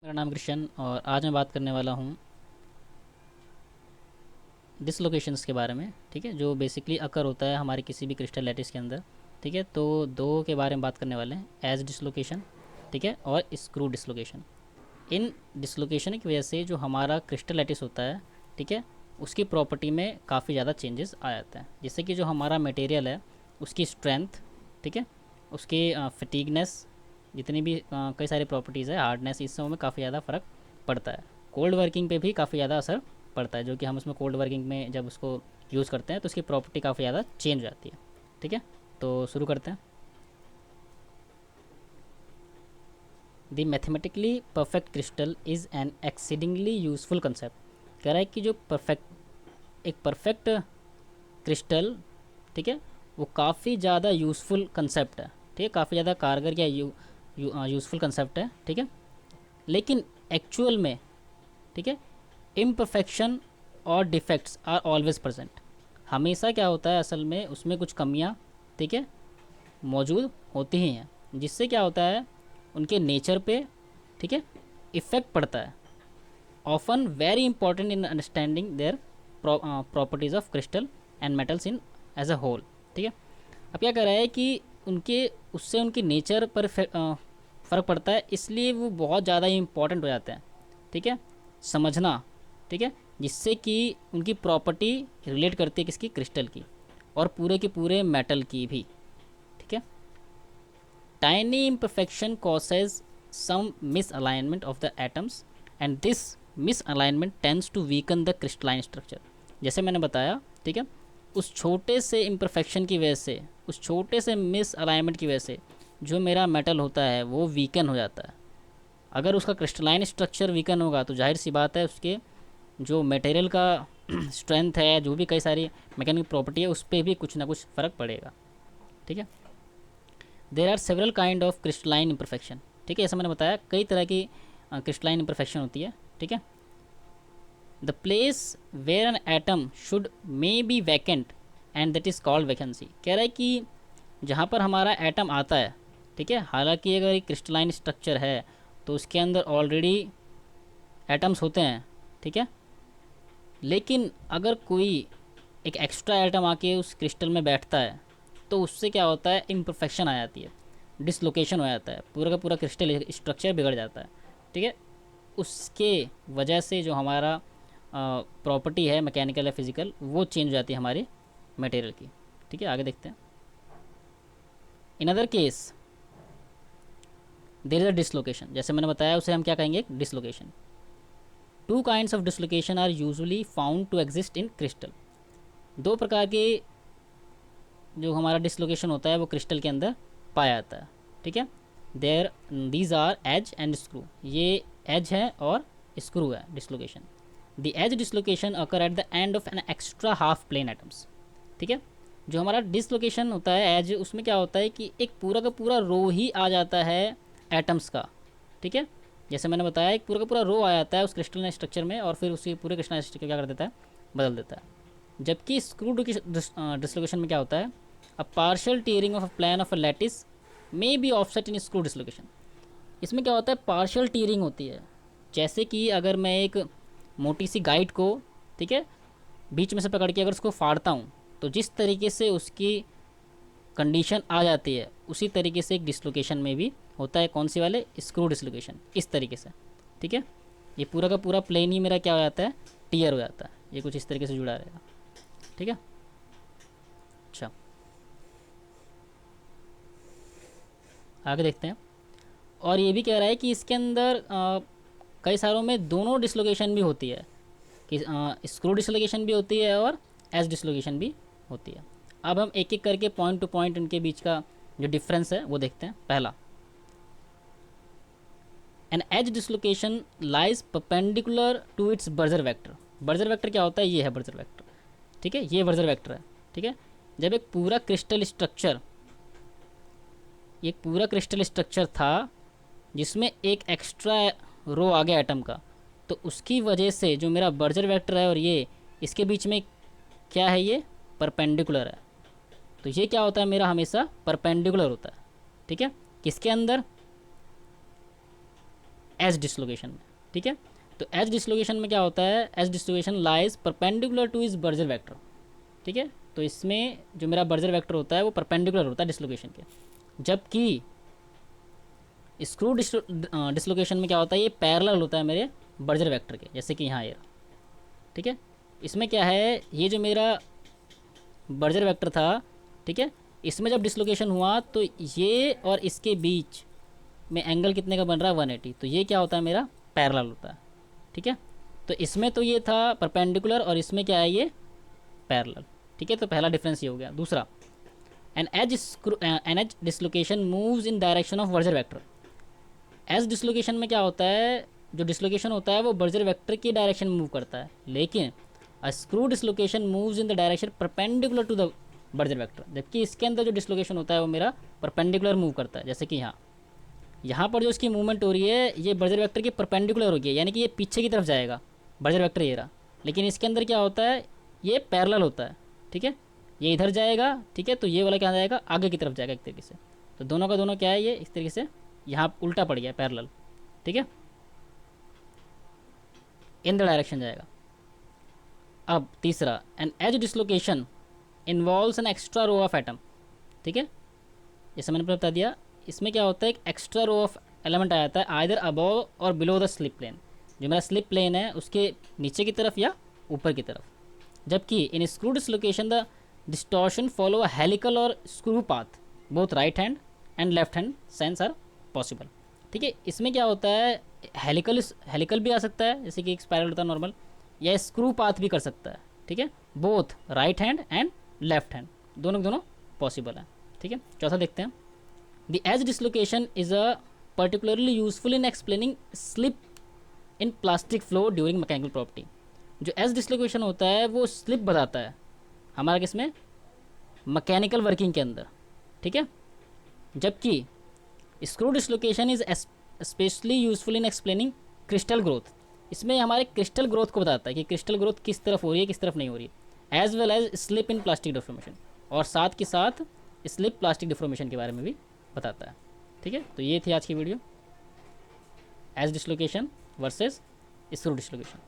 मेरा नाम कृष्ण और आज मैं बात करने वाला हूँ डिसलोकेशंस के बारे में। ठीक है, जो बेसिकली अकर होता है हमारे किसी भी क्रिस्टल लैटिस के अंदर। ठीक है, तो दो के बारे में बात करने वाले हैं, एज डिसलोकेशन, ठीक है, और स्क्रू डिसलोकेशन। इन डिसलोकेशन की वजह से जो हमारा क्रिस्टल लैटिस होता है, ठीक है, उसकी प्रॉपर्टी में काफ़ी ज़्यादा चेंजेस आ जाते हैं, जिससे कि जो हमारा मटेरियल है उसकी स्ट्रेंथ, ठीक है, उसकी फटीगनेस, जितनी भी कई सारी प्रॉपर्टीज़ है, हार्डनेस, इस सब में काफ़ी ज़्यादा फ़र्क पड़ता है। कोल्ड वर्किंग पे भी काफ़ी ज़्यादा असर पड़ता है, जो कि हम उसमें कोल्ड वर्किंग में जब उसको यूज़ करते हैं तो उसकी प्रॉपर्टी काफ़ी ज़्यादा चेंज हो जाती है। ठीक है, तो शुरू करते हैं। The mathematically perfect crystal is an exceedingly useful concept. कह रहा है कि जो एक परफेक्ट क्रिस्टल, ठीक है, वो काफ़ी ज़्यादा यूज़फुल कंसेप्ट है। ठीक है, काफ़ी ज़्यादा कारगर या यूज़फुल कंसेप्ट है। ठीक है, लेकिन एक्चुअल में, ठीक है, इम्परफेक्शन और डिफेक्ट्स आर ऑलवेज प्रेजेंट। हमेशा क्या होता है, असल में उसमें कुछ कमियां, ठीक है, मौजूद होती ही हैं, जिससे क्या होता है उनके नेचर पे, ठीक है, इफ़ेक्ट पड़ता है। Often very important in understanding their properties of crystal and metals in as a whole. ठीक है, अब क्या कर रहा है कि उनके उससे उनकी नेचर पर फ़र्क पड़ता है, इसलिए वो बहुत ज़्यादा इंपॉर्टेंट हो जाते हैं। ठीक है, समझना, ठीक है, जिससे कि उनकी प्रॉपर्टी रिलेट करती है किसकी, क्रिस्टल की, और पूरे के पूरे मेटल की भी। ठीक है, tiny imperfection causes some misalignment of the atoms and this misalignment tends to weaken the crystalline structure। जैसे मैंने बताया, ठीक है, उस छोटे से imperfection की वजह से, उस छोटे से मिसअलाइनमेंट की वजह से जो मेरा मेटल होता है वो वीकन हो जाता है। अगर उसका क्रिस्टलाइन स्ट्रक्चर वीकन होगा तो जाहिर सी बात है उसके जो मटेरियल का स्ट्रेंथ है, जो भी कई सारी मैकेनिकल प्रॉपर्टी है, उस पर भी कुछ ना कुछ फ़र्क पड़ेगा। ठीक है, there are several kind of crystalline imperfection. ठीक है, ऐसा मैंने बताया कई तरह की क्रिस्टलाइन इम्परफेक्शन होती है। ठीक है, the place where an atom should may be vacant and that is called vacancy. कह रहा है कि जहाँ पर हमारा एटम आता है, ठीक है, हालांकि अगर एक क्रिस्टलाइन स्ट्रक्चर है तो उसके अंदर ऑलरेडी एटम्स होते हैं। ठीक है, लेकिन अगर कोई एक एक्स्ट्रा एटम आके उस क्रिस्टल में बैठता है तो उससे क्या होता है, इम्परफेक्शन आ जाती है, डिसलोकेशन हो जाता है, पूरा का पूरा क्रिस्टल स्ट्रक्चर बिगड़ जाता है। ठीक है, उसके वजह से जो हमारा प्रॉपर्टी है मैकेनिकल या फिजिकल, वो चेंज हो जाती है हमारे मटेरियल की। ठीक है, आगे देखते हैं। In other case there is a dislocation, जैसे मैंने बताया उसे हम क्या कहेंगे, dislocation. Two kinds of dislocation are usually found to exist in crystal. दो प्रकार के जो हमारा डिसलोकेशन होता है वो क्रिस्टल के अंदर पाया जाता है। ठीक है, there these are edge and screw. ये एज है और स्क्रू है dislocation. The edge dislocation occur at the end of an extra half plane atoms. ठीक है, जो हमारा डिसलोकेशन होता है एज, उसमें क्या होता है कि एक पूरा का पूरा रो ही आ जाता है एटम्स का। ठीक है, जैसे मैंने बताया एक पूरा का पूरा रो आ जाता है उस क्रिस्टल स्ट्रक्चर में, और फिर उसी पूरे क्रिस्टल स्ट्रक्चर क्या कर देता है, बदल देता है। जबकि स्क्रू डिसलोकेशन में क्या होता है, a partial tearing of a plan of a lattice may be offset in screw dislocation. इसमें क्या होता है, पार्शियल टीयरिंग होती है। जैसे कि अगर मैं एक मोटी सी गाइड को, ठीक है, बीच में से पकड़ के अगर उसको फाड़ता हूँ तो जिस तरीके से उसकी कंडीशन आ जाती है उसी तरीके से एक डिसलोकेशन में भी होता है। कौन सी वाले, स्क्रू डिसलोकेशन, इस तरीके से। ठीक है, ये पूरा का पूरा प्लेन ही मेरा क्या हो जाता है, टीयर हो जाता है, ये कुछ इस तरीके से जुड़ा रहेगा। ठीक है, अच्छा आगे देखते हैं। और ये भी कह रहा है कि इसके अंदर कई सारों में दोनों डिसलोकेशन भी होती है, कि स्क्रू डिसलोकेशन भी होती है और एज डिसलोकेशन भी होती है। अब हम एक एक करके पॉइंट टू पॉइंट इनके बीच का जो डिफरेंस है वो देखते हैं। पहला, an edge dislocation lies perpendicular to its burger vector. Burger vector क्या होता है, ये है बर्जर वेक्टर। ठीक है, ये बर्जर वेक्टर है। ठीक है, जब एक पूरा क्रिस्टल स्ट्रक्चर, एक पूरा क्रिस्टल स्ट्रक्चर था जिसमें एक एक्स्ट्रा रो आ गया एटम का, तो उसकी वजह से जो मेरा बर्जर वेक्टर है और ये इसके बीच में क्या है, ये परपेंडिकुलर है। तो ये क्या होता है, मेरा हमेशा परपेंडिकुलर होता है। ठीक है, किसके अंदर, एज डिसलोकेशन में, ठीक है। तो एज डिसलोकेशन में क्या होता है, edge dislocation lies perpendicular to is burger vector, ठीक है। तो इसमें जो मेरा बर्जर वेक्टर होता है वो परपेंडिकुलर होता है डिसलोकेशन के, जबकि स्क्रू डिसलोकेशन में क्या होता है, ये पैरेलल होता है मेरे बर्जर वेक्टर के, जैसे कि यहाँ ये, ठीक है। इसमें क्या है, ये जो मेरा बर्जर वेक्टर था, ठीक है, इसमें जब डिसलोकेशन हुआ तो ये और इसके बीच में एंगल कितने का बन रहा है, 180, तो ये क्या होता है मेरा पैरेलल होता है, ठीक है। तो इसमें तो ये था परपेंडिकुलर और इसमें क्या है, ये पैरेलल, ठीक है। तो पहला डिफरेंस ये हो गया। दूसरा, an edge dislocation moves in direction of burger vector. Edge dislocation में क्या होता है, जो डिसलोकेशन होता है वो बर्जर वेक्टर की डायरेक्शन में मूव करता है, लेकिन a screw dislocation moves in the direction perpendicular to the burger vector, जबकि इसके अंदर जो डिसलोकेशन होता है वो मेरा परपेंडिकुलर मूव करता है, जैसे कि यहाँ पर जो इसकी मूवमेंट हो रही है ये बर्जर वेक्टर की परपेंडिकुलर होगी, यानी कि ये पीछे की तरफ जाएगा, बर्जर वेक्टर ये रहा, लेकिन इसके अंदर क्या होता है, ये पैरेलल होता है, ठीक है। ये इधर जाएगा, ठीक है, तो ये वाला क्या जाएगा, आगे की तरफ जाएगा एक तरीके से। तो दोनों का दोनों क्या है, ये इस तरीके से यहाँ उल्टा पड़ गया, पैरेलल, ठीक है, इन द डायरेक्शन जाएगा। अब तीसरा, an edge dislocation involves an extra row of atom, ठीक है, जैसे मैंने बता दिया, इसमें क्या होता है, एक एक्स्ट्रा रो ऑफ एलिमेंट आ जाता है आइदर अबव और बिलो द स्लिप प्लेन, जो मेरा स्लिप प्लेन है उसके नीचे की तरफ या ऊपर की तरफ, जबकि in screw dislocation the distortion follow a helical और screw path, both right hand and left hand sense are possible, ठीक है। इसमें क्या होता है, हेलिकल भी आ सकता है, जैसे कि एक स्पाइरल होता है नॉर्मल, या स्क्रू पाथ भी कर सकता है, ठीक है, both right hand and left hand, दोनों दोनों पॉसिबल है, ठीक है। चौथा देखते हैं, the edge dislocation is a particularly useful in explaining slip in plastic flow during mechanical property. जो एज डिसलोकेशन होता है वो स्लिप बताता है हमारा किसमें, मैकेनिकल वर्किंग के अंदर, ठीक है, जबकि screw dislocation is specially useful in explaining crystal growth, इसमें हमारे क्रिस्टल ग्रोथ को बताता है कि क्रिस्टल ग्रोथ किस तरफ हो रही है किस तरफ नहीं हो रही है, as well as slip in plastic deformation, और साथ के साथ स्लिप प्लास्टिक डिफॉर्मेशन के बारे में भी बताता है, ठीक है। तो ये थी आज की video, edge dislocation versus screw dislocation.